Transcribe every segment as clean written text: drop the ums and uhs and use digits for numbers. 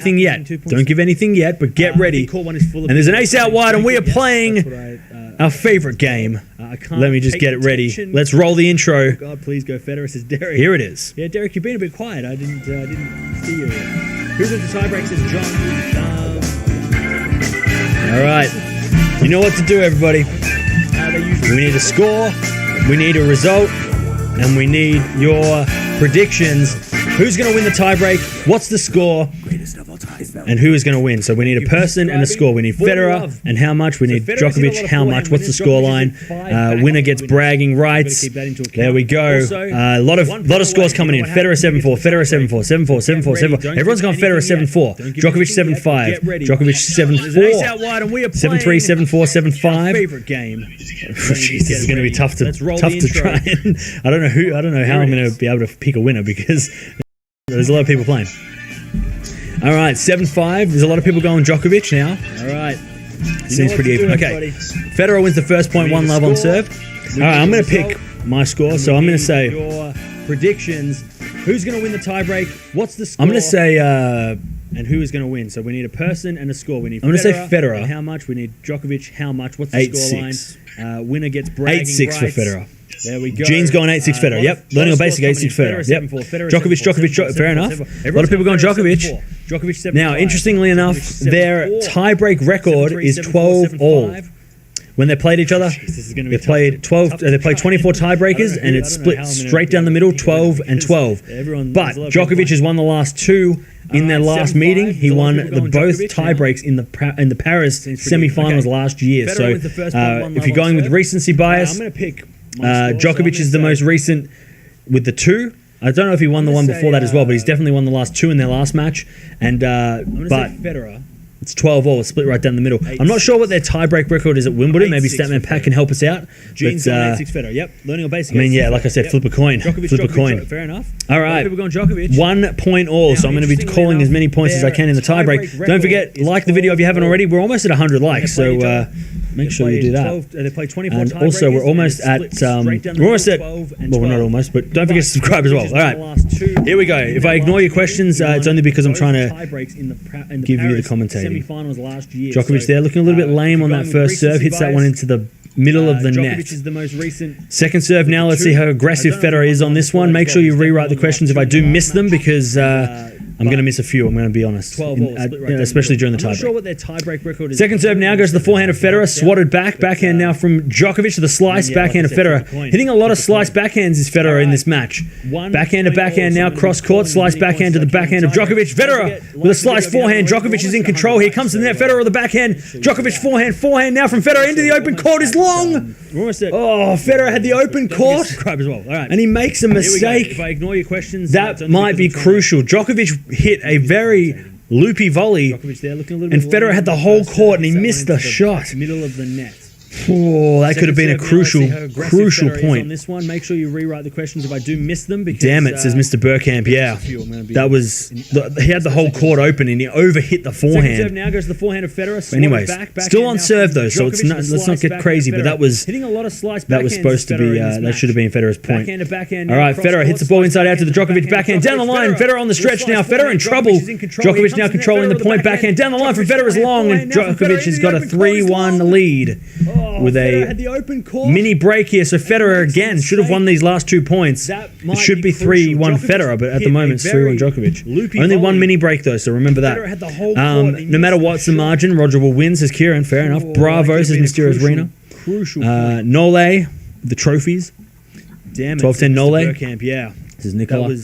anything yet. Don't give anything yet, but get ready. And there's an ace out wide, and we are playing our favorite game. Let me just get it ready. Let's roll the intro. God, please go Federer, says Derek. Here it is. Yeah, Derek, you've been a bit quiet. I didn't see you. Who's at the tiebreak, says John. All right. You know what to do, everybody. We need a score, we need a result, and we need your predictions. Who's going to win the tiebreak? What's the score? And who is going to win? So we need a person and a score. We need Federer and how much. We need Djokovic, how much. What's the score line? Winner gets bragging rights. There we go. A lot of scores coming in. Federer 7-4, Federer 7-4, 7-4, 7-4, 7-4. Everyone's gone Federer 7-4. Djokovic 7-5. Djokovic 7-4. 7-3, 7-4, 7-5. Favorite game. Jeez, this is going to be tough to try. I don't know how I'm going to be able to pick a winner because there's a lot of people playing. All right, 7-5. There's a lot of people going Djokovic now. All right. Seems pretty even. Okay. Federer wins the first point, 1 love on serve. All right, I'm going to pick my score. So I'm going to say your predictions. Who's going to win the tiebreak? What's the score? I'm going to say and who is going to win? So we need a person and a score. We need. I'm going to say Federer. How much? We need Djokovic. How much? What's the score line? Winner gets bragging 8-6 for Federer. There we go. Gene's going 8-6 Federer. Yep. Learning on basic 8-6 Federer. Yep. Djokovic. Fair enough. A lot of people going Djokovic. Now, interestingly enough, their tiebreak record is 12-all. When they played each other, they played 12. They played 24 tiebreakers, and it's split straight down the middle, 12 and 12. But Djokovic has won the last two. In their last meeting, he won both tiebreaks in the Paris semi-finals last year. So, if you're going with recency bias, Djokovic is the most recent with the 2. I don't know if he won the one before that as well, but he's definitely won the last 2 in their last match. And but Federer. It's 12-all, split right down the middle. I'm not sure what their tiebreak record is at Wimbledon. Maybe Statman Pat can help us out. Gene's 8-6 Federer. Yep, learning on basic. I mean, yeah, like I said, flip a coin. Flip a coin. Fair enough. All right. People going Djokovic. 1 point all. So I'm going to be calling as many points as I can in the tiebreak. Don't forget, like the video if you haven't already. We're almost at 100 likes, so make sure you do that. They play 24 and also, we're almost at well, we're not almost, but don't forget to subscribe as well. All right, here we go. If I ignore your questions, it's only because I'm trying to give you the commentating. Djokovic there looking a little bit lame on that first serve. Hits that one into the middle of the net. Second serve now. Let's see how aggressive Federer is on this one. Make sure you rewrite the questions if I do miss them because I'm going to miss a few. I'm going to be honest, especially during the tiebreak. Second serve now goes to the forehand of Federer. Swatted backhand now from Djokovic to the slice backhand of Federer. Hitting a lot of slice backhands is Federer in this match. Backhand to backhand now, cross court, slice backhand to the backhand of Djokovic. Federer with a slice forehand. Djokovic is in control. Here comes the net. Federer with the backhand. Djokovic forehand now from Federer into the open court is long. Oh, Federer had the open court, and he makes a mistake. If I ignore your questions, that might be crucial. Djokovic hit a very loopy volley, and Federer had the whole court, and he missed the shot. Middle of the net. Oh, that could have been a crucial point. On this one, make sure you rewrite the questions if I do miss them. Because, damn it, says Mr. Burkamp. Yeah, that was he had the whole court open and he overhit the forehand. Second serve now goes to the forehand of Federer. Anyways, still on serve though, so it's not. Let's not get crazy. But that was hitting a lot of slice. That was supposed to be. That should have been Federer's point. Backhand. All right, Federer hits the ball inside out to the Djokovic backhand down the line. Federer on the stretch now. Federer in trouble. Djokovic now controlling the point backhand down the line from Federer's long, and Djokovic has got a 3-1 lead with a mini break here. So Federer again should have won these last 2 points. It should be 3-1 Federer, but at the moment it's 3-1 Djokovic. Only one mini break though, so remember that. No matter what's the margin, Roger will win, says Kieran. Fair enough. Bravo, says Mysterious Rena. Nole, the trophies. 12-10 Nole. Yeah. This is Nicola.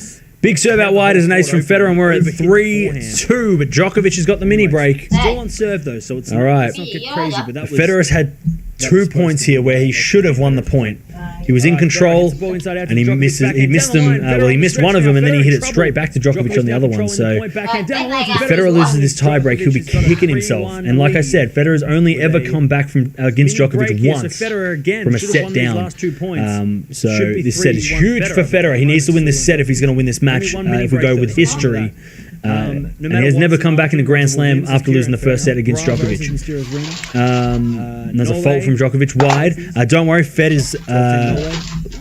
Big serve out wide as an ace from Federer, and we're at 3-2, but Djokovic has got the mini break. Still on serve though, so it's not get crazy. But that was Federer's had 2 points here where he should have won the point. He was in control, and he missed them. Well, he missed one of them, and then he hit it straight back to Djokovic on the other one. So if Federer loses this tiebreak, he'll be kicking himself. And like I said, Federer's only ever come back from against Djokovic once from a set down. So this set is huge for Federer. He needs to win this set if he's going to win this match. If we go with history. And he has never come back in a Grand Slam after losing the first set against Djokovic. And there's a fault from Djokovic wide. Don't worry, Fed is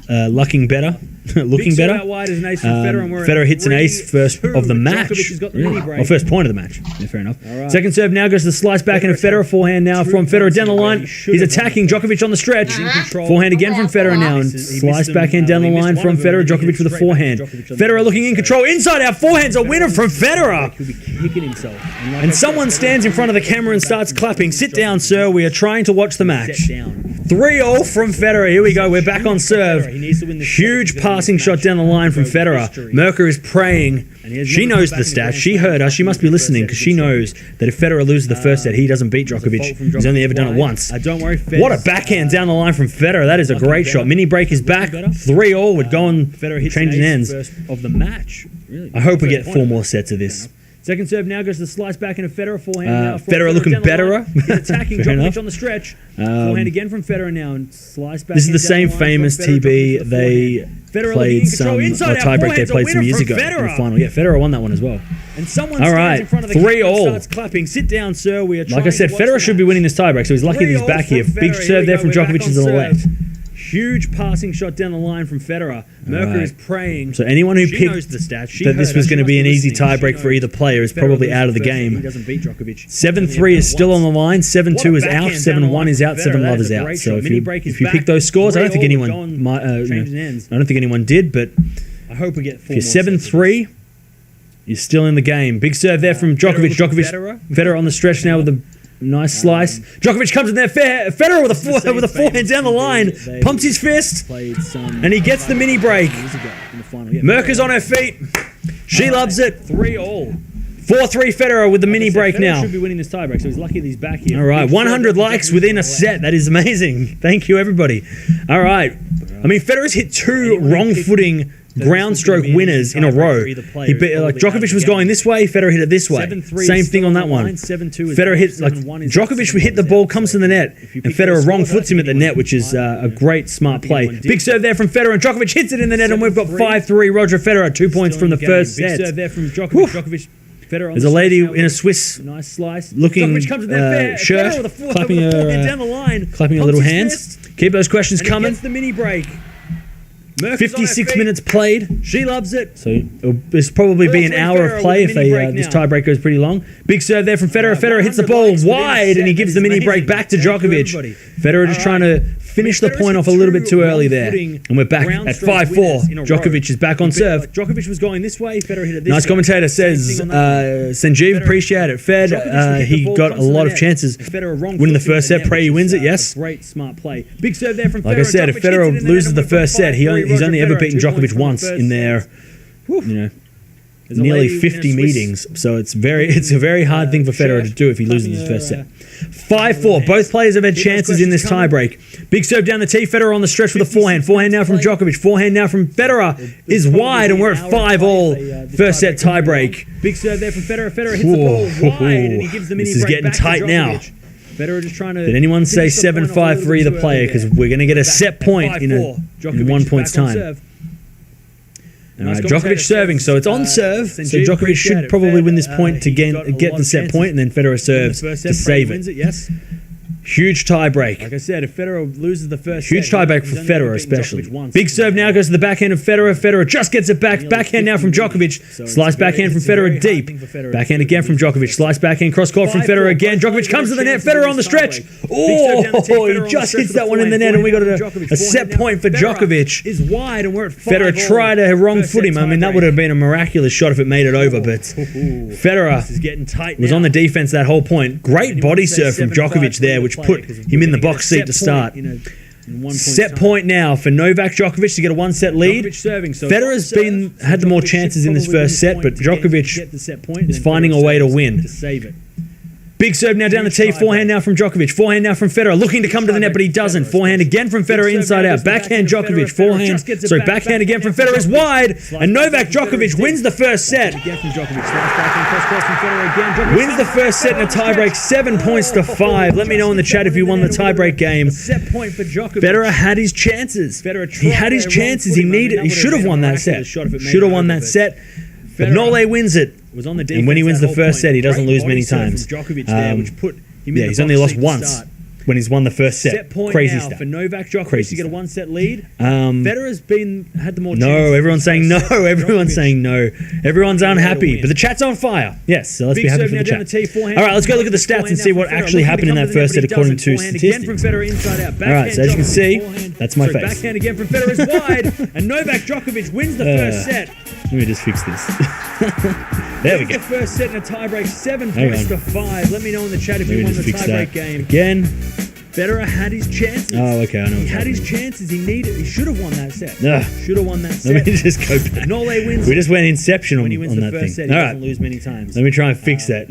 looking better. Looking better. Out wide is an ace from Federer hits an ace first of the match. Or first point of the match. Yeah, fair enough. Right. Second serve now goes to the slice back and a Federer forehand now from Federer down the line. He's attacking Djokovic on the stretch. Forehand again from Federer now and slice backhand down the line from Federer. Djokovic with a forehand. Federer looking in control. Inside out forehand's a winner from Federer. And someone stands in front of the camera and starts clapping. Sit down, sir. We are trying to watch the match. 3-all from Federer. Here we go. We're back on serve. Huge passing shot down the line from Federer. Merker is praying. She knows the stats. She heard us. She must be listening because she knows that if Federer loses the first set, he doesn't beat Djokovic. He's only ever done it once. What a backhand down the line from Federer. That is a great shot. Mini break is back. 3-all would go on changing ends. Of the match. I hope we get 4 more sets of this. Second serve now goes to the slice back and a Federer forehand. Federer looking better. Attacking Djokovic on the stretch. Forehand again from Federer now and slice back. This is the same famous TB they played some tiebreak they played some years ago in the final. Yeah, Federer won that one as well. And someone stands in front of the 3-all. starts clapping. Sit down, sir. We are like I said, Federer should be winning this tiebreak, so he's lucky that he's back here. Big serve there from Djokovic to the left. Huge passing shot down the line from Federer. Merker is praying. So anyone who picked that this was going to be an easy tiebreak for either player is probably out of the game. 7-3 is still on the line. 7-2 is out. 7-1 is out. 7-love is out. So if you pick those scores, I don't think anyone might. I don't think anyone did, but I hope we get. If you're 7-3, you're still in the game. Big serve there from Djokovic. Federer on the stretch now with a nice slice. Djokovic comes in there. Federer with a forehand down the line. Pumps his fist. And he gets the mini break. Merker's on her feet. She loves it. 3-all. 4-3 Federer with the mini break now. Should be winning this tiebreak, so he's lucky that he's back here. All right, 100 likes within a set. That is amazing. Thank you, everybody. All right. I mean, Federer's hit 2 wrong-footing ground stroke winners in a row. Djokovic was going this way, Federer hit it this way. Same thing on that one. Federer hit, Djokovic hit the ball, comes to the net, and Federer wrong foots him at the net, which is a great smart play. Big serve there from Federer, and Djokovic hits it in the net, and we've got 5-3. Roger Federer, 2 points from the first set. Big serve there from Djokovic. There's a lady in a Swiss looking shirt, clapping her little hands. Keep those questions coming. Gets the mini break. 56 minutes played. She loves it. So it'll probably be an hour of play if this tiebreak goes pretty long. Big serve there from Federer. Federer hits the ball wide and he gives the mini break back to Djokovic. Federer just trying to finish the point off a little bit too early there. And we're back at 5-4. Djokovic is back on serve. Djokovic was going this way. Federer hit it this way. Nice commentator says, Sanjeev, appreciate it. Fed, he got a lot of chances winning the first set. Pray he wins it, yes. Great smart play. Big serve there from Federer. Like I said, if Federer loses the first set, he's only ever beaten Djokovic once in their, nearly 50 meetings. So it's a very hard thing for Federer to do if he loses his first set. 5-4. Both players have had chances in this tiebreak. Big serve down the tee. Federer on the stretch with a forehand. Forehand now from Djokovic. Forehand now from Federer is wide, and we're at 5-all. First set tiebreak. Big serve there from Federer. Federer hits the ball wide, and he gives the mini break. This is getting tight now. Federer just trying to. Did anyone say 7-5 for either player? Because we're going to get a set point in 1 point's time. All right, Djokovic serving, so it's on serve. So Djokovic should probably win this point to get the set point, and then Federer serves to save it. Yes. Huge tiebreak. Like I said, if Federer loses the first huge tiebreak for Federer especially. Big serve now goes to the backhand of Federer. Federer just gets it back. Backhand now from Djokovic. Slice backhand from Federer deep. Backhand again from Djokovic. Slice backhand cross court from Federer again. Djokovic comes to the net. Federer on the stretch. Oh, he just hits that one in the net, and we got a set point for Djokovic. Is wide, and we're at 5. Federer tried to wrong foot him. I mean, that would have been a miraculous shot if it made it over, but Federer was on the defense that whole point. Great body serve from Djokovic there, which put him in the box seat to start. Set point now for Novak Djokovic to get a 1-set lead. Federer's had the more chances in this first set, but Djokovic is finding a way to win. Big serve now down the tee. Forehand now from Djokovic. Forehand now from Federer. Looking to come to the net, but he doesn't. Forehand again from Federer inside out. Backhand Djokovic. Backhand again from Federer is wide. And Novak Djokovic wins the first set. Wins the first set in a tiebreak, 7-5. Let me know in the chat if you won the tiebreak game. Federer had his chances. He had his chances. He should have won that set. Should have won that set. But Nole wins it. And when he wins the first set, he doesn't lose many times. He's only lost once. when he's won the first set. Set point Crazy now stat. for Novak Djokovic Crazy to get a stat. 1-set lead. Federer's had the more No, chances. everyone's saying no. Everyone's Djokovic. saying no. Everyone's unhappy. win. But the chat's on fire. Yes, so let's Big be happy serve for now the down chat. the tee, forehand. All right, let's go look at the stats and see what actually happened in that first set according to Again from statistics. Federer inside out. All right, so as you can see, that's my face. Backhand again from Federer is wide, and Novak Djokovic wins the first set. Let me just fix this. There we Wins go. the first set in a tiebreak, 7 Hang points on. to 5. Let me know in the chat if Let you me won just the fix tiebreak that game. again. Federer had his chances. Oh, okay, I know. He had his chances. He should have won that set. Ugh. Should have won that set. Let me just go back. Nole wins. We just went Inception When he wins on the that first thing. set, he All doesn't right, lose many times. let me try and fix that.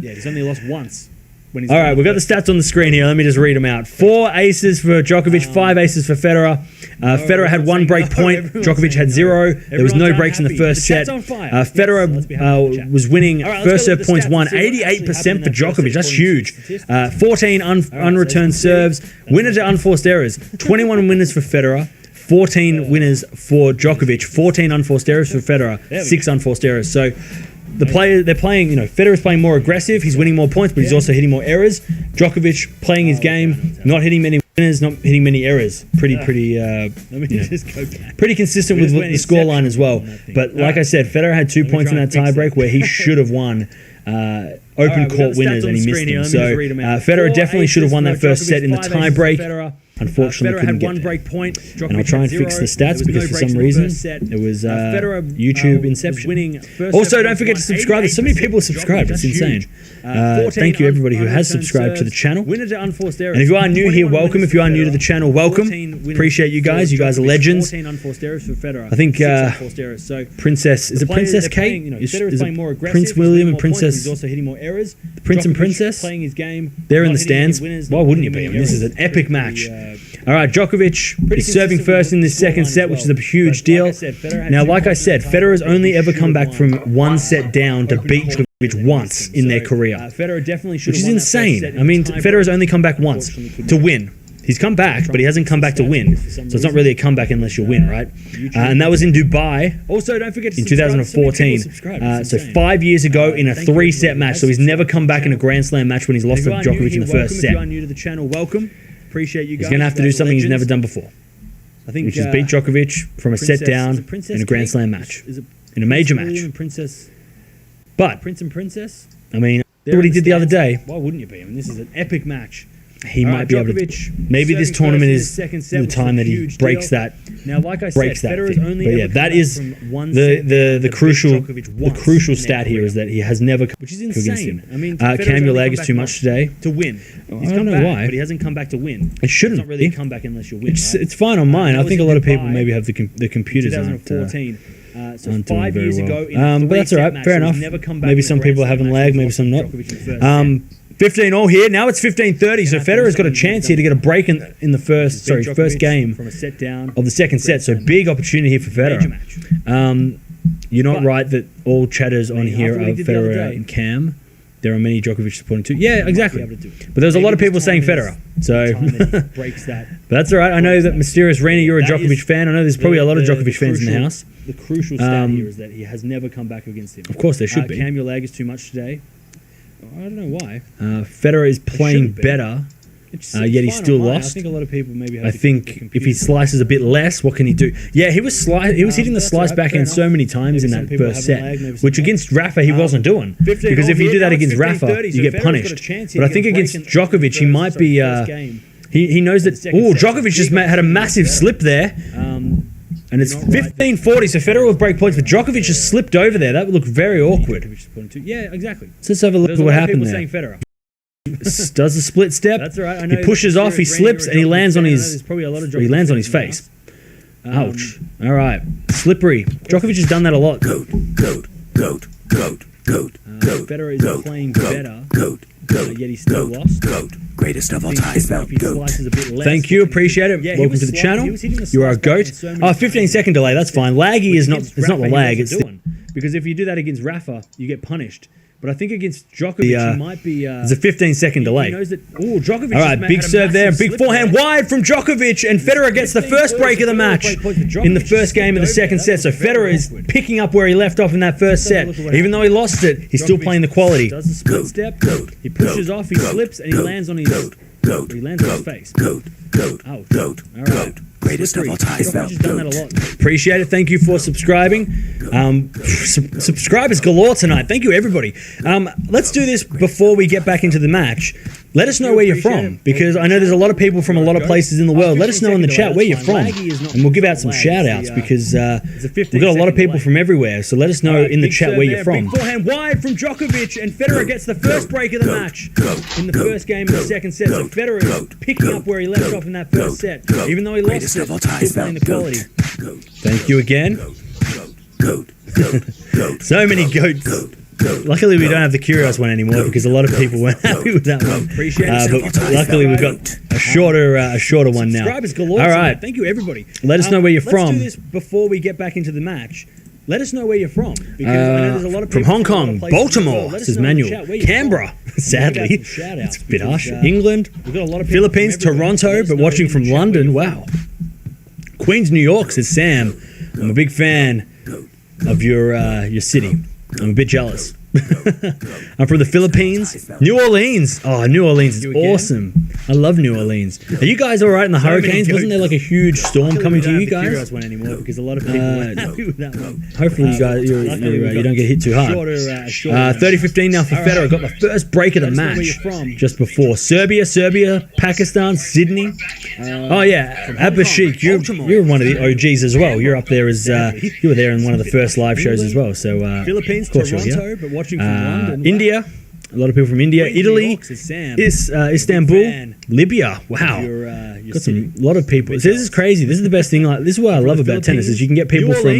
Yeah, he's only lost once. When he's All right, we've got the stats on the screen here. Let me just read them out. 4 aces for Djokovic, 5 aces for Federer. Federer had 1 break point. Djokovic had 0. There was no breaks in the first set. Federer was winning first serve points won 88% for Djokovic. That's huge. 14 unreturned serves. Winner to unforced errors. 21 winners for Federer. 14 winners for Djokovic. 14 unforced errors for Federer. 6 unforced errors. So they're playing, Federer's playing more aggressive. He's winning more points, but he's also hitting more errors. Djokovic playing his game, not hitting many winners, not hitting many errors. Pretty consistent with the scoreline as well. But like I said, Federer had 2 points in that tiebreak where he should have won open court winners and he missed them. So Federer definitely should have won that first set in the tiebreak. Unfortunately, couldn't get there. And I'll try and fix the stats because for some reason it was YouTube Inception. Also, don't forget to subscribe. There's so many people subscribed. It's insane. Thank you everybody who has subscribed to the channel. And if you are new here, welcome. If you are new to the channel, welcome. Appreciate you guys. You guys are legends. I think Princess, is it Princess Kate? Is it Prince William and Princess? The Prince and Princess? They're in the stands. Why wouldn't you be? I mean, this is an epic match. All right, Djokovic is serving first in this second set, which is a huge deal. Now, like I said, Federer has only ever come back from 1 set down to beat Djokovic once in their career, which is insane. I mean, Federer's only come back once to win. He's come back, but he hasn't come back to win. So it's not really a comeback unless you win, right? And that was in Dubai. Also, don't forget in 2014. So 5 years ago in a 3-set match. So he's never come back in a Grand Slam match when he's lost to Djokovic in the first set. New to the channel, welcome. Appreciate you guys. He's going to have to do something he's never done before, which is beat Djokovic from a set down in a Grand Slam match, in a major match. But, Prince and Princess? I mean, look what he did the other day. Why wouldn't you be? I mean, this is an epic match. He might be able to. Maybe this tournament is the time that he breaks that. Now, like I breaks said, that thing. But yeah, that is the crucial stat here is that he has never, which is insane. I mean, Cam, your lag is too much today to win. I don't know why, but he hasn't come back to win. It shouldn't It's not really be. a comeback unless you win. It's fine on mine. I think a lot of people maybe have the computers aren't. 2014. So Aren't doing 5 very years well. ago, in a But that's all right. match, Fair he's enough. never come back Maybe in a some Grand people are Slam having match lag. when Maybe he's some not. lost to Djokovic in the first set. 15 all here. Now it's 15:30. So Federer's got a chance here to get a break in the first game from a set down of the second set. So big opportunity here for Federer. You're not right that all chatters on here are Federer and Cam. There are many Djokovic supporting too. Yeah, exactly. But there's a lot of people saying Federer. So but that's all right. I know that Mysterious Rena, you're a Djokovic fan. I know there's probably a lot of Djokovic fans in the house. The crucial stat here is that he has never come back against him. Of course, there should be. Cam, your lag is too much today. I don't know why. Federer is playing better, yet he still lost. I think a lot of people maybe. I think if he slices a bit less, what can he do? Yeah, he was hitting the slice backhand so many times in that first set, which against Rafa he wasn't doing. Because if you do that against Rafa, you get punished. But I think against Djokovic he might be. He knows that. Oh, Djokovic just had a massive slip there. And it's 15:40, so Federer will break points, but Djokovic just slipped over there. That would look very awkward. Yeah, exactly. So let's have a look at what happened there. Does a split step. That's all right. He pushes off, he slips, and he lands on his. He lands on his face. Ouch! All right, slippery. Djokovic has done that a lot. Federer is playing better. Yet he still lost. Greatest of all time. Thank you, appreciate it. Welcome to the channel. You are a goat. 15-second delay. That's fine. Laggy is not. It's not the lag. It's because if you do that against Rafa, you get punished. But I think against Djokovic, he might be. There's a 15-second delay. He knows that. Oh, Djokovic. All right, big serve there, big forehand wide from Djokovic, and Federer gets the first break of the match in the first game of the second set. So Federer is picking up where he left off in that first set. Even though he lost it, he's still playing the quality. Does the split step. He pushes off, he slips, and he lands on his Goat. He lands on his face. Goat. Oh, goat. All right. Greatest of all time. Djokovic done that a lot. Appreciate it. Thank you for subscribing. Subscribers galore tonight. Thank you, everybody. Let's do this before we get back into the match. Let us know where you're from, because I know there's a lot of people from a lot of places in the world. Let us know in the chat where you're from, and we'll give out some shout-outs, because we've got a lot of people from everywhere. So let us know in the chat where you're from. Big forehand wide from Djokovic, and Federer gets the first break of the match in the first game of the second set. So Federer is picking up where he left off in that first set, even though he lost it. Still playing the quality. Thank you again. So many goats. Luckily, we don't have the Curious one anymore, because a lot of people weren't happy with that one. But luckily, we've got a shorter one now. Subscribers galore. All right. Thank you, everybody. Let us know where you're from. Let's do this before we get back into the match. Let us know where you're from, because I know there's a lot of people from Hong Kong, Baltimore, says Manuel. Canberra, sadly. It's a bit harsh. England, we've got a lot of Philippines, Toronto, but watching from London. Wow. Queens, New York, says Sam. I'm a big fan of your city. I'm a bit jealous. I'm from the Philippines. New Orleans. Oh, New Orleans is awesome. I love New Orleans. Are you guys all right in the hurricanes? Wasn't there like a huge storm coming to you guys? One anymore, because a lot of people weren't happy with that one. Hopefully you guys you don't get hit too hard. 30-15 now for Federer. Got the first break of the match just before. Serbia, Pakistan, Sydney. Oh yeah, Abashik. You're one of the OGs as well. You're up there as you were there in one of the first live shows as well. So Philippines, Toronto, but watching from London. India. A lot of people from India, Italy, Istanbul, Libya. Wow, got a lot of people. So this is crazy. This is the best thing. This is what I love about tennis, is you can get people from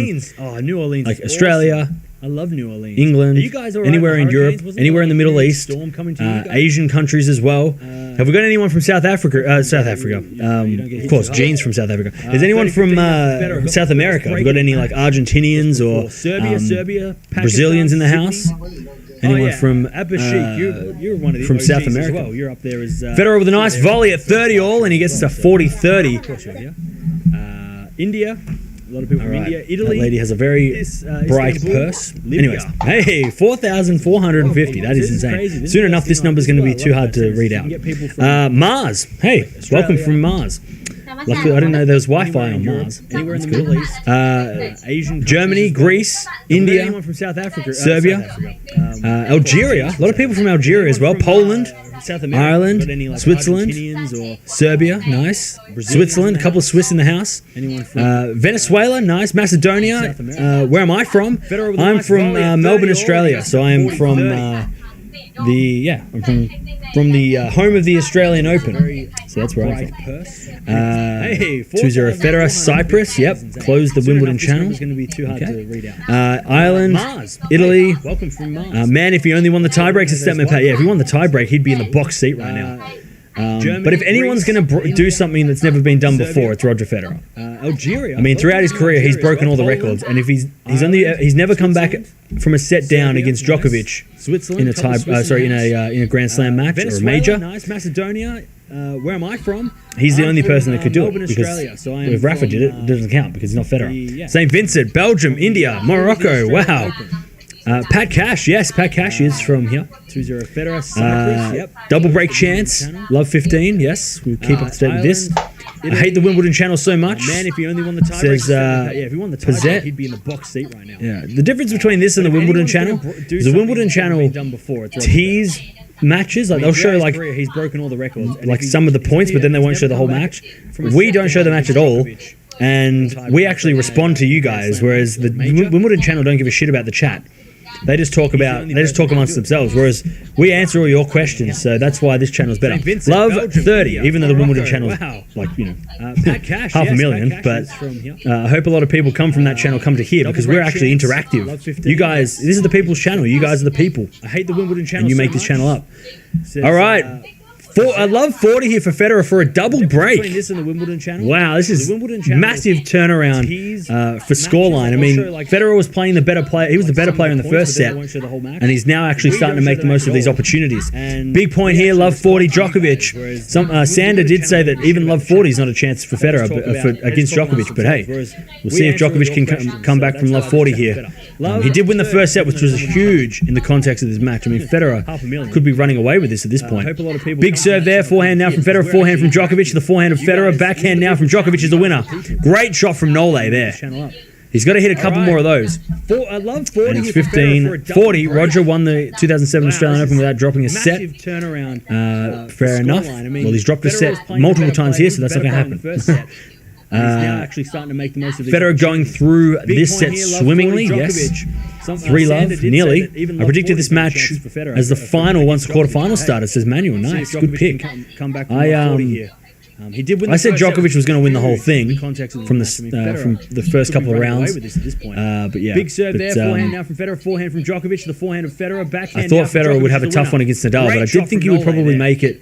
New Orleans, like Australia. I love New Orleans. England, you guys anywhere in Europe, anywhere in the Middle East, Asian countries as well. Have we got anyone from South Africa? Of course, Gene's from South Africa. Is anyone from South America? Have we got any like Argentinians or Brazilians in the house? Anyone from you're one of the from OGs South America? Well. You're up there as Federer with a nice volley at 30 all, and he gets to 40-30. India. A lot of people from India, Italy. That lady has a very bright purse. Anyways, hey, 4,450. That is insane. Soon enough, this number is going to be too hard to read out. Mars. Hey, welcome from Mars. Luckily, I didn't know there was Wi-Fi on Mars. Anywhere in the Middle East. Asian, Germany, Greece, India, anyone from South Africa, Serbia, Algeria. A lot of people from Algeria as well. Poland. South America, Ireland, Switzerland, Serbia, nice. Switzerland, a couple of Swiss in the house. Venezuela, nice. Macedonia. Where am I from? I'm from Melbourne, Australia. So I am from from the home of the Australian Open. So that's where I'm from. 2-0 Federer, Cyprus. Yep, closed the Wimbledon channel. Ireland, Italy. Welcome from Mars. Man, if he only won the tiebreaks, if he won the tiebreak, he'd be in the box seat right now. But if anyone's going to do something that's never been done before, it's Roger Federer. Algeria. I mean, throughout his career, he's broken all the records, and if he's never come back from a set down against Djokovic in a Grand Slam match or a major. Nice. Macedonia. Where am I from? He's the only person that could do it, because if Rafa did it, it doesn't count because he's not Federer. St. Vincent, Belgium, India, Morocco. Wow. Pat Cash, yes, Pat Cash is from here. 2-0 Federer, Cyprus, yep. Double break chance, love 15. Yes, we'll keep up to date with this. I hate the Wimbledon channel so much. Man, if he only won the tiebreak, if he won the tiebreak, he'd be in the box seat right now. Yeah, the difference between this and the Wimbledon channel is the Wimbledon channel tease matches, like they'll show like he's broken all the records, like some of the points, but then they won't show the whole match. We don't show the match at all, and we actually respond to you guys, whereas the Wimbledon channel don't give a shit about the chat. They just talk amongst themselves, whereas we answer all your questions. So that's why this channel is better. Love 30, even though the Wimbledon channel is like half a million. But I hope a lot of people come from that channel come to here, because we're actually interactive. You guys, this is the people's channel. You guys are the people. I hate the Wimbledon channel, and you make this channel up. All right. I love 40 here for Federer for a double break. This and the Wimbledon channel. Wow, this is massive turnaround for scoreline. I mean, Federer was playing the better player. He was the better player in the first set, and he's now actually starting to make the most of these opportunities. Big point here, love 40 Djokovic. Sander did say that even love 40 is not a chance for Federer against Djokovic, but hey, we'll see if Djokovic can come back from love 40 here. He did win the first set, which was huge in the context of this match. I mean, Federer could be running away with this at this point. Big serve there. Forehand now from Federer. Forehand from Djokovic. The forehand of Federer. Backhand now from Djokovic is the winner. Great shot from Nole there. He's got to hit a couple more of those. I love 40. And it's 15. 40. Roger won the 2007 Australian Open without dropping a set. Turnaround. Fair enough. Well, he's dropped a set multiple times here, so that's not going to happen. He's now actually starting to make the most of Federer going through this set swimmingly, yes. 3-love, nearly. I predicted this match as the final once the quarterfinal started, says Manuel. Nice, good pick. I said Djokovic was going to win the whole thing from the first couple of rounds. But yeah. Big serve there, forehand now from Federer, forehand from Djokovic, the forehand of Federer, backhand. I thought Federer would have a tough one against Nadal, but I did think he would probably make it.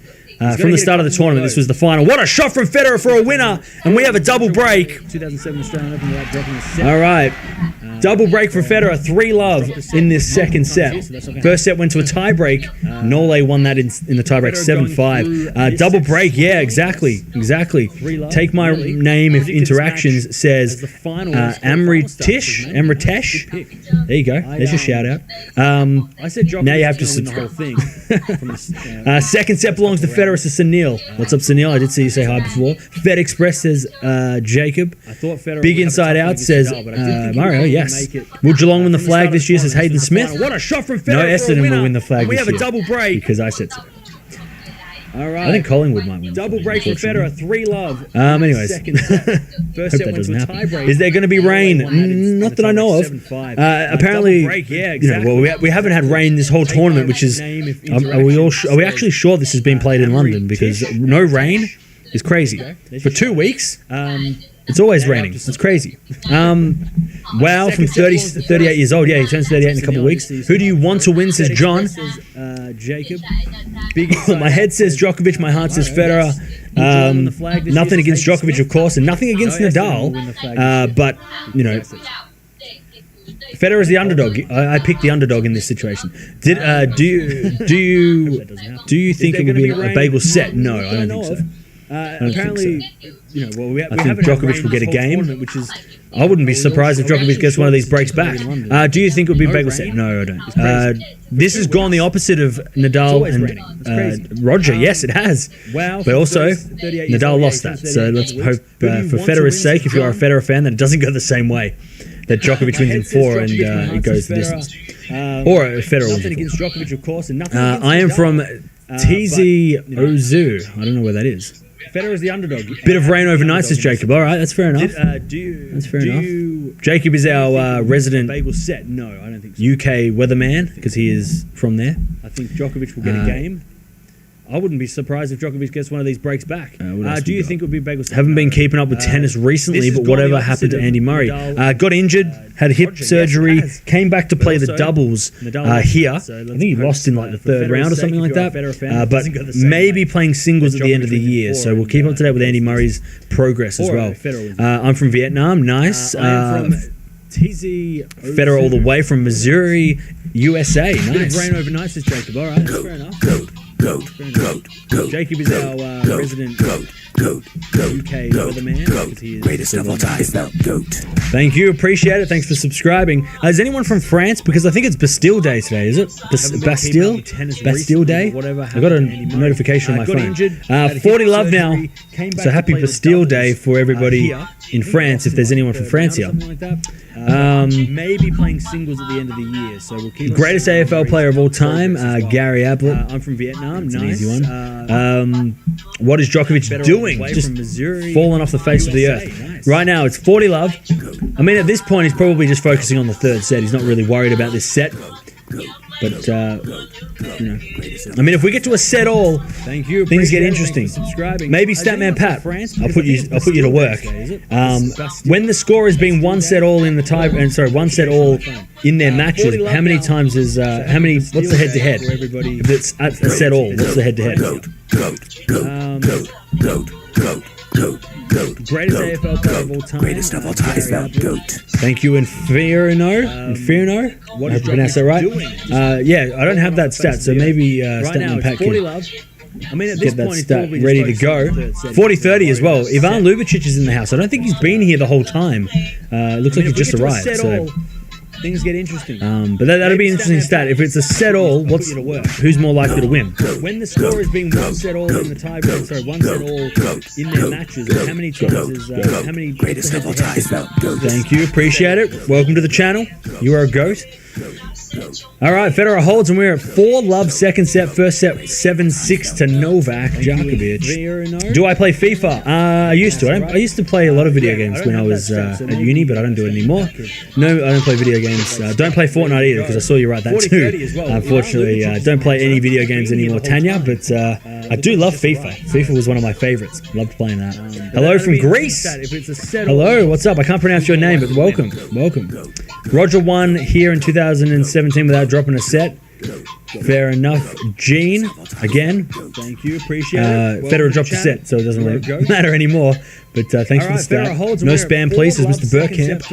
From the start of the tournament, this was the final. What a shot from Federer for a winner, and we have a double break. 2007 Australian Open without dropping a set. All right, double break for Federer, 3-love in this second set. First set went to a tiebreak. Nole won that in the tiebreak, 7-5. Double break, yeah, exactly. Take my name if interactions says Amritesh. There you go. There's your shout out. Now you have to subscribe. Second set belongs to Federer to Sunil. What's up, Sunil? I did see you say hi before. Fed Express says Jacob. Big Inside Out says Mario. Yes. Will Geelong win the flag this year? Says Hayden Smith. What a shot from Federer. No, Essendon will win the flag this year. We have a double break because I said so. All right. I think Collingwood might win. Double break for Federer, 3-love. Anyways, First set went to a tiebreak. Is there going to be rain? Not that I know of. Apparently, we haven't had rain this whole tournament, which is. Are we actually sure this has been played in London? Because no rain is crazy. For 2 weeks, it's always raining. It's crazy. Wow, from 38 years old. Yeah, he turns 38 in a couple of weeks. Who do you want to win, says John. Jacob. My head says Djokovic, my heart says Federer. Nothing against Djokovic, of course, and nothing against Nadal. But, you know, Federer is the underdog. I picked the underdog in this situation. Do you think it would be a bagel set? No, I don't think so. Apparently, I think Djokovic will get a game. I wouldn't be surprised if Djokovic gets one of these breaks back. Do you think it would be a bagel set? No, I don't. This has gone the opposite of Nadal and Roger. Yes, it has. But also, Nadal lost that. So let's hope for Federer's sake, if you are a Federer fan, that it doesn't go the same way. That Djokovic wins in 4 and it goes the distance. Or Federer wins in 4. I am from TZ Ozu. I don't know where that is. Federer is the underdog. Bit of rain overnight, says Jacob. All right, that's fair enough. That's fair enough. Jacob is our resident bagel set. No, I don't think so. UK weatherman because he is from there. I think Djokovic will get a game. I wouldn't be surprised if Djokovic gets one of these breaks back. Do you think it would be a bagel set? Haven't been keeping up with tennis recently, but whatever happened to Andy Murray? Got injured, had hip surgery, came back to play the doubles here. I think he lost in like the 3rd round or something like that. But maybe playing singles at the end of the year. So we'll keep up to date with Andy Murray's progress as well. I'm from Vietnam. Nice. Federer all the way from Missouri, USA. Nice. Rain overnight, says Jacob. All right, that's fair enough. Jacob is our resident UK weatherman. Greatest of all time. Thank you, appreciate it. Thanks for subscribing. Is anyone from France? Because I think it's Bastille Day today. Is it Bastille Day? I got a notification on my phone. 40 love now. So happy Bastille Day for everybody in France. If there's anyone from France here. Maybe playing singles at the end of the year. So we'll keep greatest AFL player of all time, Gary Ablett. I'm from Vietnam. That's an easy one. What is Djokovic doing? Just falling off the face of the earth. Right now, it's 40 love. I mean, at this point, he's probably just focusing on the 3rd set. He's not really worried about this set. But, I mean, if we get to a set all, things get interesting. Maybe Statman Pat, I'll put you to work. When the score has been 1 set all in the one set all in their matches, how many times is what's the head-to-head? If it's at a set all, what's the head-to-head? Greatest AFL player of all time. Greatest of all time. Thank you, Inferno. I hope I pronounced that right. Yeah, I don't have that stat, so maybe Statman Pat can get that stat ready to go. 40-30 as well. Ivan Ljubicic is in the house. I don't think he's been here the whole time. It looks like he just arrived. So things get interesting. But that'll be an interesting stat. If it's a set all, who's more likely to win? When the score has been one set all in the tiebreak, sorry, one set all in their matches, how many times is how many greatest of all time? Thank you, appreciate it. Welcome to the channel. You are a goat. All right, Federer holds, and we're at 4-love second set. First set 7-6 to Novak Djokovic. Do I play FIFA? I used to. I used to play a lot of video games when I was at uni, but I don't do it anymore. No, I don't play video games. Don't play Fortnite either, because I saw you write that too. Unfortunately, don't play any video games anymore, Tanya, but I do love FIFA. FIFA was one of my favorites. Loved playing that. Hello from Greece. Hello, what's up? I can't pronounce your name, but welcome. Welcome. Roger won here in 2017 without dropping a set. Fair enough. Gene, again. Thank you, appreciate it. Federer dropped a set, so it doesn't really matter anymore. But thanks for the stat. No spam, please, says Mr. Burkamp.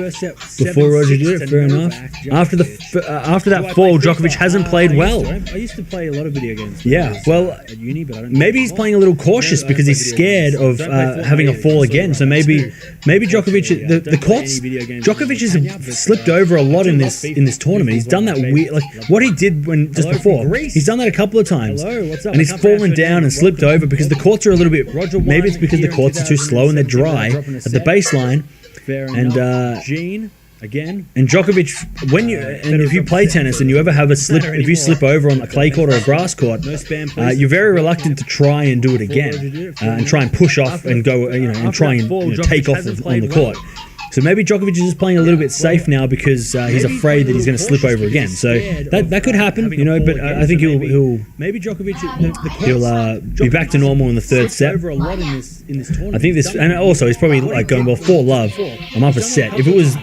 Before Roger did it, fair enough. After that fall, Djokovic hasn't played well. I used to play a lot of video games. Yeah, well, maybe he's playing a little cautious because he's scared of having a fall again. So maybe Djokovic, the courts, Djokovic has slipped over a lot in this tournament. He's done that weird, like what he did when just before. He's done that a couple of times, and he's fallen down and slipped over because the courts are a little bit. Maybe it's because the courts are too slow and they're dry at the baseline. And Gene again. And Djokovic, if you play tennis and you ever have a slip, if you slip over on a clay court or a grass court, you're very reluctant to try and do it again and try and push off and go, and try and take off on the court. So maybe Djokovic is just playing a little bit safe now because he's afraid that he's going to slip over again. So that could happen, but I think he'll be back to normal in the third set. I think this, and also he's probably like going, well, 4-love. I'm up a set. If it was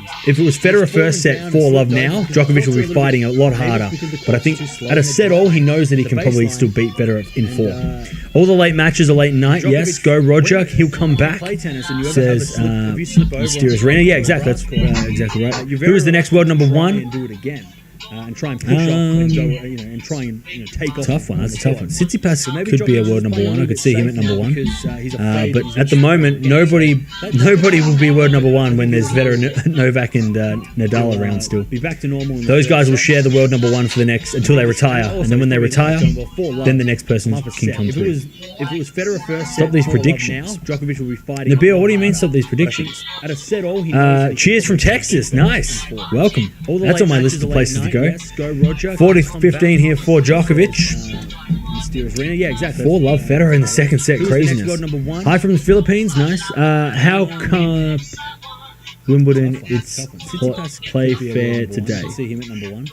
Federer first set 4-love now, Djokovic will be fighting a lot harder. But I think at a set all, he knows that he can probably still beat Federer in 4. All the late matches are late night. Yes, go Roger. He'll come back. Says Mysterious Arena. Yeah, exactly. That's exactly right. Who is the next world number 1? Do it again. And try and push off and go, and try and take off. Tough one. That's a tough one. Tsitsipas could be a world number 1. I could see him at number 1. But at the moment, nobody will be world number 1 when there's Federer, Novak, and Nadal around still. Be back to normal. Those guys will share the world number 1 for the next until they retire, and then when they retire, then the next person can come through. If it was Federer first, stop these predictions. Djokovic will be fighting. Nabil, what do you mean stop these predictions? At a set all, cheers from Texas. Nice. Welcome. That's on my list of places to go. Yes, go Roger. 40-15 here for Djokovic. Yeah, exactly. 4-love Federer in the second set. Craziness. Hi from the Philippines. Nice. How come Wimbledon, it's play fair today? See him at number 1.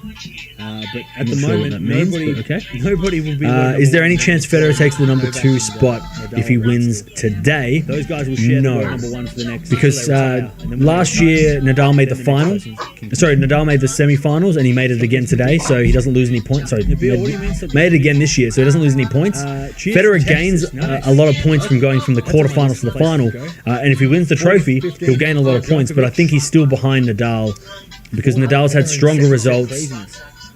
But at the moment, nobody will be. Is there any chance Federer takes the number 2 spot if he wins today? Those guys will share the number 1 for the next. Because last year Nadal made the final. Sorry, Nadal made the semi-finals and he made it again today, so he doesn't lose any points. Sorry, made it again this year, so he doesn't lose any points. Federer gains a lot of points from going from the quarterfinals to the final, and if he wins the trophy, he'll gain a lot of points. But I think he's still behind Nadal because Nadal's had stronger results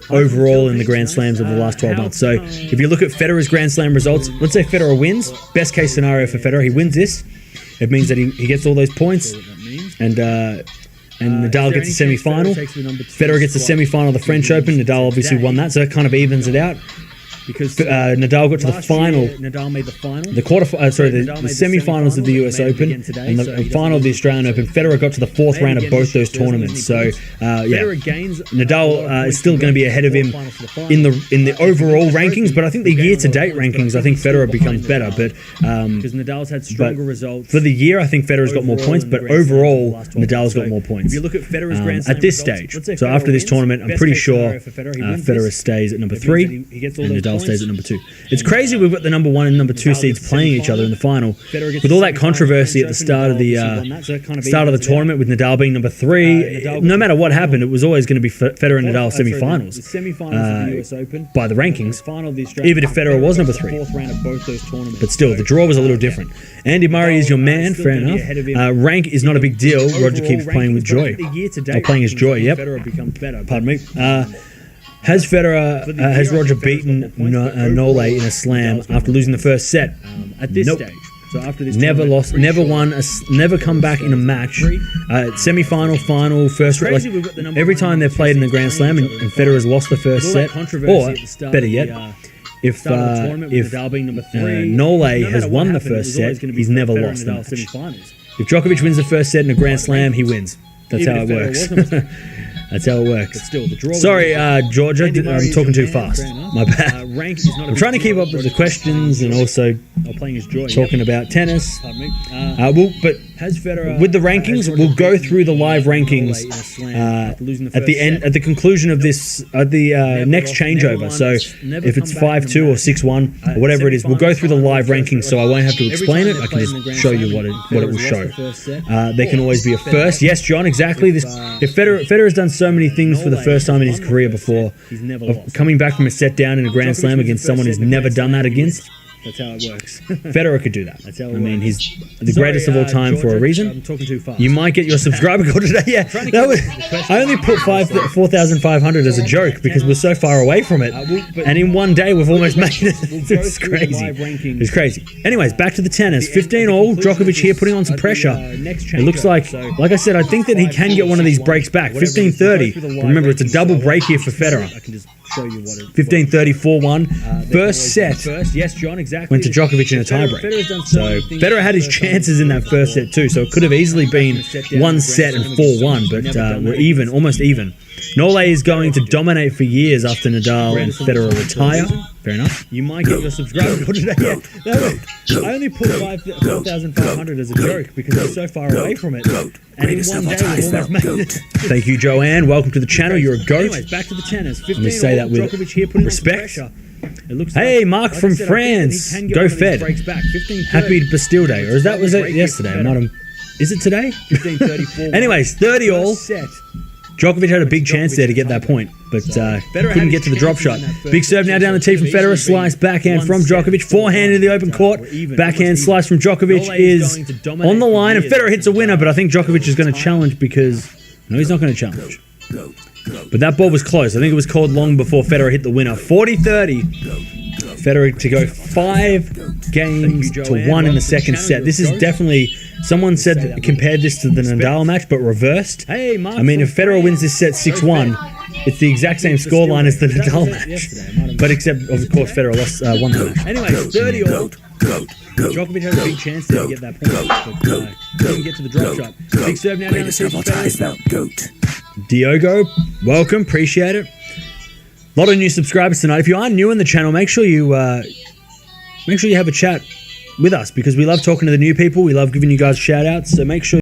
overall in the Grand Slams of the last 12 months. So if you look at Federer's Grand Slam results, let's say Federer wins, best case scenario for Federer, he wins this. It means that he gets all those points, and Nadal gets a semi-final. Federer gets the semi-final of the French Open. Nadal obviously won that, so it kind of evens it out. Because Nadal got to the final. Nadal made the final. The semi-finals of the US Open and the final of the Australian Open. Federer got to the 4th round of both those tournaments. So Nadal is still going to be ahead of him in the overall rankings. But I think the year-to-date rankings, I think Federer becomes better. But because Nadal's had stronger results for the year, I think Federer's got more points. But overall, Nadal's got more points. If you look at Federer's Grand Slam at this stage, so after this tournament, I'm pretty sure Federer stays at number 3 and Nadal stays at number 2. It's crazy we've got the number 1 and number 2 seeds playing each other in the final. With all that controversy at the start of the tournament with Nadal being number 3, no matter what happened, it was always going to be Federer and Nadal semi-finals by the rankings, even if Federer was number 3. But still, the draw was a little different. Andy Murray is your man, fair enough. Rank is not a big deal. Roger keeps playing with joy. Playing his joy, yep. Pardon me. Has Roger beaten Nole in a slam after losing the first set? At this stage. So after this, never lost, never won, never come back in a match. Semi-final, final, first. Like, every time they've played in the Grand Slam and Federer's lost the first set, or better yet, if Nole has won the first set, he's never lost the match. If Djokovic wins the first set in a Grand Slam, he wins. That's how it works. That's how it works. Sorry, Georgia, I'm talking too fast. My bad. I'm trying to keep up with the questions and also talking about tennis. But with the rankings, we'll go through the live rankings at the end, at the conclusion of this, at the next changeover. So if it's 5-2 or 6-1 or whatever it is, we'll go through the live rankings. So I won't have to explain it. I can just show you what it will show. There can always be a first. Yes, John, exactly. If Federer has done so many things for the first time in his career before, of coming back from a set down in a Grand Slam against someone who's never done that against. That's how it works. Federer could do that. That's how I mean, he's the greatest of all time for a reason. I'm talking too fast. You might get your subscriber goal today. Yeah, I only put 4,500 as a joke because we're so far away from it, and in one day we've almost made it. It's crazy. It's crazy. Anyways, back to the tennis. 15 all. Djokovic here putting on some pressure. It looks like I said, I think that he can get one of these breaks back. 15-30. Remember, it's a double break here for Federer. 15-30, 4-1. First set. Yes, John, exactly. Went to Djokovic in a tiebreak. So Federer had his chances in that first set too. So it could have easily been 1 set and 4-1, but we're even, almost even. Nole is going to dominate for years after Nadal and Federer retire. Fair enough. You might get your subscriber goal today. I only put 4,500 as a joke because we're so far away from it. And in one day we've almost made it. Thank you, Joanne. Welcome to the channel. You're a goat. Anyways, back to the tennis. Let me say that with respect. Hey, Mark from France. Go Fed. Happy Bastille Day. Or was it yesterday? Is it today? 15-34. Anyways, 30 all. Djokovic had a big chance there to get that point, but couldn't get to the drop shot. Big serve now down the tee from Federer. Slice backhand from Djokovic. Forehand in the open court. Backhand slice from Djokovic is on the line, and Federer hits a winner, but I think Djokovic is going to challenge because... No, he's not going to challenge. But that ball was close. I think it was called long before Federer hit the winner. 40-30. Federer to go 5 games to 1 in the second set. This is definitely... Someone said compared this to the Nadal match, but reversed. I mean, if Federer wins this set 6-1, it's the exact same scoreline as the Nadal match. But except, of course, Federer won the match. Anyway, 30 all. Djokovic had a big chance there to get that point, but couldn't get to the drop shot. Big serve now down the tee for Federer. Diogo, welcome, appreciate it. A lot of new subscribers tonight. If you are new in the channel, make sure you have a chat with us because we love talking to the new people. We love giving you guys shout outs. So make sure